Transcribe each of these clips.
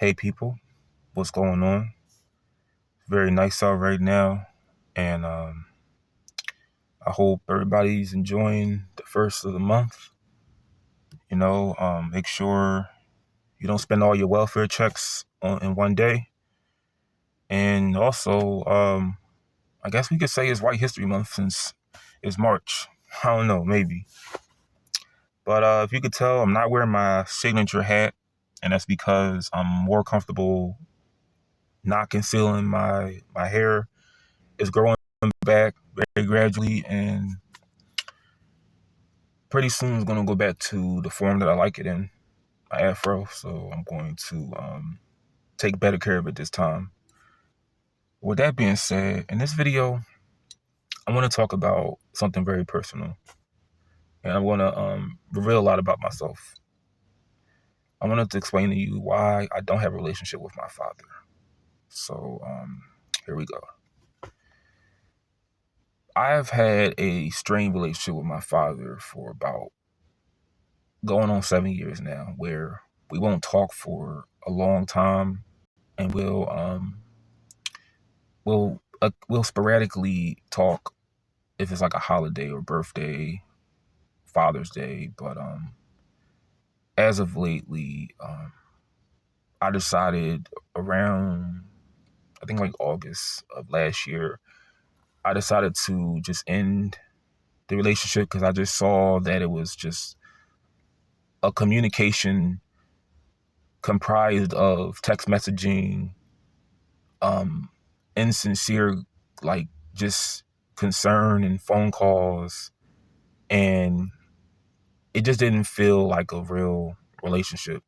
Hey people, what's going on? Very nice out right now, and I hope everybody's enjoying the first of the month. Make sure you don't spend all your welfare checks in one day, and also, I guess we could say it's White History Month since it's March. I don't know, maybe, but if you could tell, I'm not wearing my signature hat, and that's because I'm more comfortable not concealing my hair. It's growing back very gradually, and pretty soon it's gonna go back to the form that I like it in, my afro. So I'm going to take better care of it this time. With that being said, in this video, I want to talk about something very personal, and I want to reveal a lot about myself. I wanted to explain to you why I don't have a relationship with my father. So here we go. I've had a strained relationship with my father for about going on 7 years now, where we won't talk for a long time, and we'll sporadically talk if it's like a holiday or birthday, Father's Day. But as of lately, I decided around, I think like August of last year, I decided to just end the relationship because I just saw that it was just a communication comprised of text messaging, insincere, like just concern and phone calls, and it just didn't feel like a real relationship.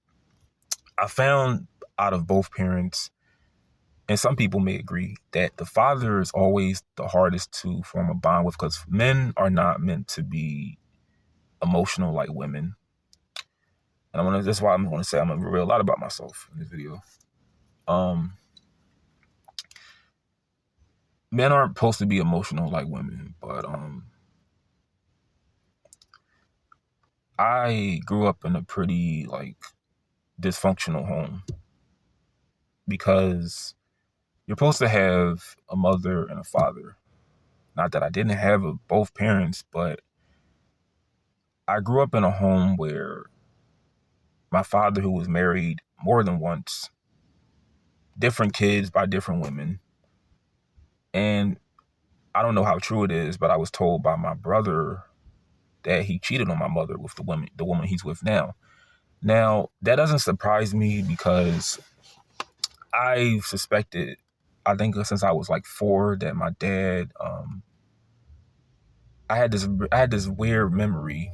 I found out of both parents, and some people may agree, that the father is always the hardest to form a bond with because men are not meant to be emotional like women. And that's why I'm gonna say I'm gonna reveal a lot about myself in this video. Um, Men aren't supposed to be emotional like women, but I grew up in a pretty like dysfunctional home because you're supposed to have a mother and a father. Not that I didn't have both parents, but I grew up in a home where my father, who was married more than once, different kids by different women, and I don't know how true it is, but I was told by my brother that he cheated on my mother with the woman he's with now. Now, that doesn't surprise me because I've suspected, I think since I was like 4, that my dad, I had this weird memory,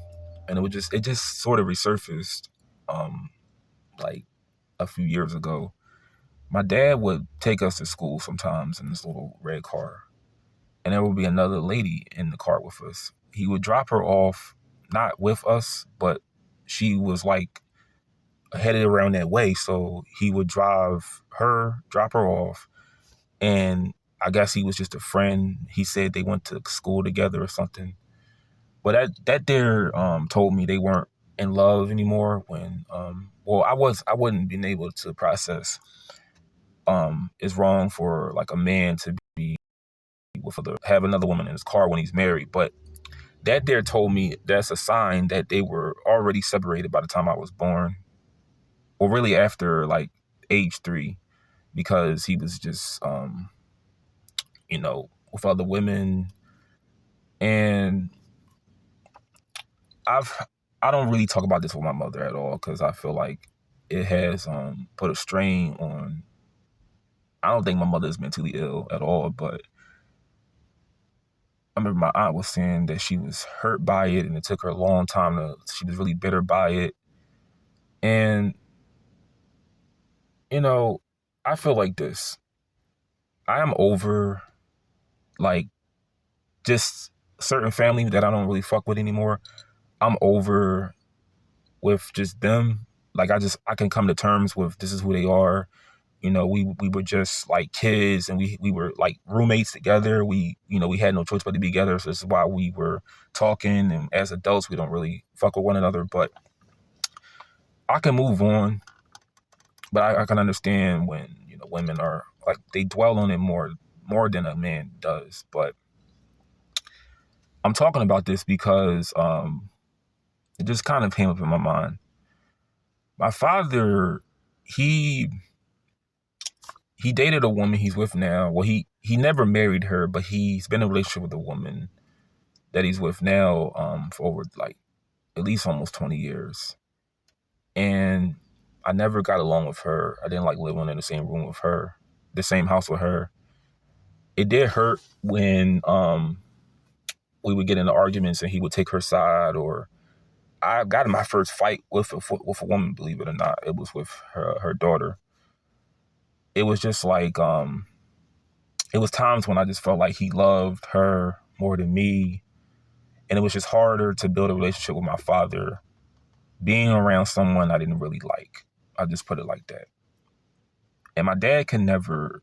and it just sort of resurfaced, um, like a few years ago. My dad would take us to school sometimes in this little red car, and there would be another lady in the car with us. He would drop her off, not with us, but she was like headed around that way. So he would drop her off, and I guess he was just a friend. He said they went to school together or something. But that there told me they weren't in love anymore. When I wouldn't been able to process it's wrong for like a man to be have another woman in his car when he's married. But that there told me that's a sign that they were already separated by the time I was born, or really after like age 3, because he was just with other women. And I've I don't really talk about this with my mother at all because I feel like it has put a strain on. I don't think my mother is mentally ill at all, but I remember my aunt was saying that she was hurt by it and it took her a long time she was really bitter by it. And, I feel like this. I am over like just certain family that I don't really fuck with anymore. I'm over with just them. Like I can come to terms with this is who they are. We were just like kids, and we were like roommates together. We had no choice but to be together. So this is why we were talking. And as adults, we don't really fuck with one another. But I can move on. But I can understand when, women are like, they dwell on it more than a man does. But I'm talking about this because it just kind of came up in my mind. My father, he he dated a woman he's with now. Well, he never married her, but he's been in a relationship with a woman that he's with now for over like at least almost 20 years. And I never got along with her. I didn't like living in the same room with her, the same house with her. It did hurt when we would get into arguments and he would take her side, or I got in my first fight with a woman, believe it or not. It was with her daughter. It was just like it was times when I just felt like he loved her more than me, and it was just harder to build a relationship with my father being around someone I didn't really like. I just put it like that. And my dad can never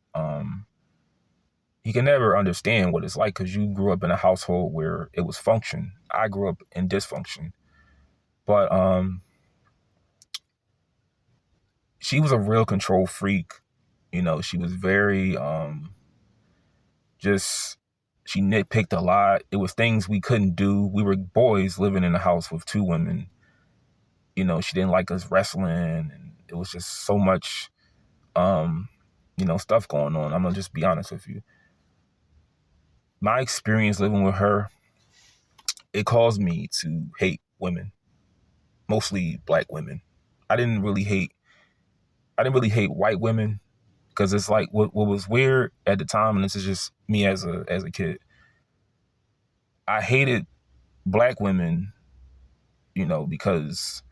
he can never understand what it's like, because you grew up in a household where it was function. I grew up in dysfunction. But she was a real control freak. She was very just she nitpicked a lot. It was things we couldn't do. We were boys living in a house with two women. She didn't like us wrestling, and it was just so much stuff going on. I'm gonna just be honest with you. My experience living with her, it caused me to hate women, mostly black women. I didn't really hate white women, because it's like what was weird at the time, and this is just me as a kid. I hated black women, because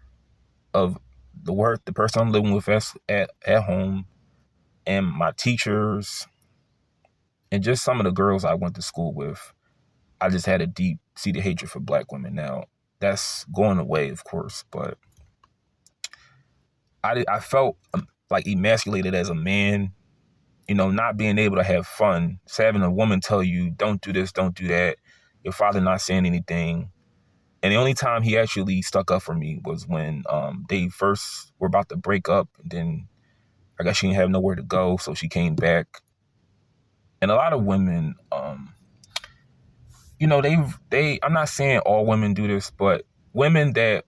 of the person I'm living with at home, and my teachers, and just some of the girls I went to school with. I just had a deep-seated hatred for black women. Now, that's going away, of course, but I felt like emasculated as a man, not being able to have fun, just having a woman tell you, don't do this, don't do that, your father not saying anything. And the only time he actually stuck up for me was when they first were about to break up. And then I guess she didn't have nowhere to go, so she came back. And a lot of women, I'm not saying all women do this, but women that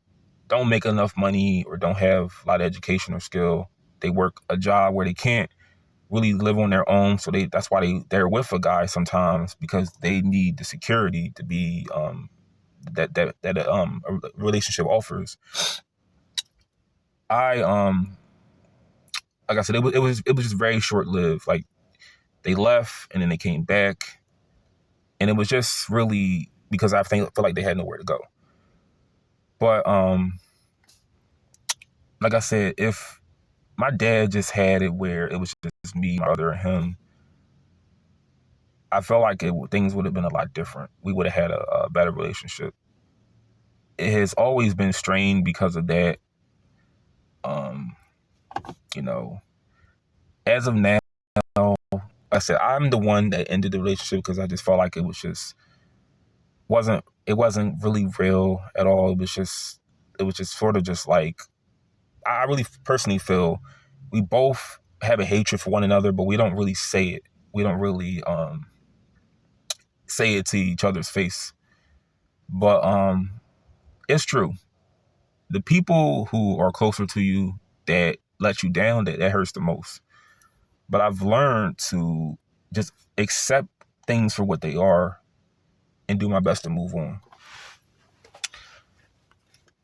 don't make enough money or don't have a lot of education or skill, they work a job where they can't really live on their own. So that's why they're with a guy sometimes, because they need the security to be that a relationship offers. I like I said, it was just very short lived. Like, they left and then they came back, and it was just really because I feel like they had nowhere to go. But like I said, if my dad just had it where it was just me, my brother, and him, I felt like things would have been a lot different. We would have had a better relationship. It has always been strained because of that. You know, as of now, like I said, I'm the one that ended the relationship because I just felt like it wasn't really real at all. It was just sort of just like, I really personally feel we both have a hatred for one another, but we don't really say it. We don't really say it to each other's face. But it's true. The people who are closer to you that let you down, that hurts the most. But I've learned to just accept things for what they are and do my best to move on.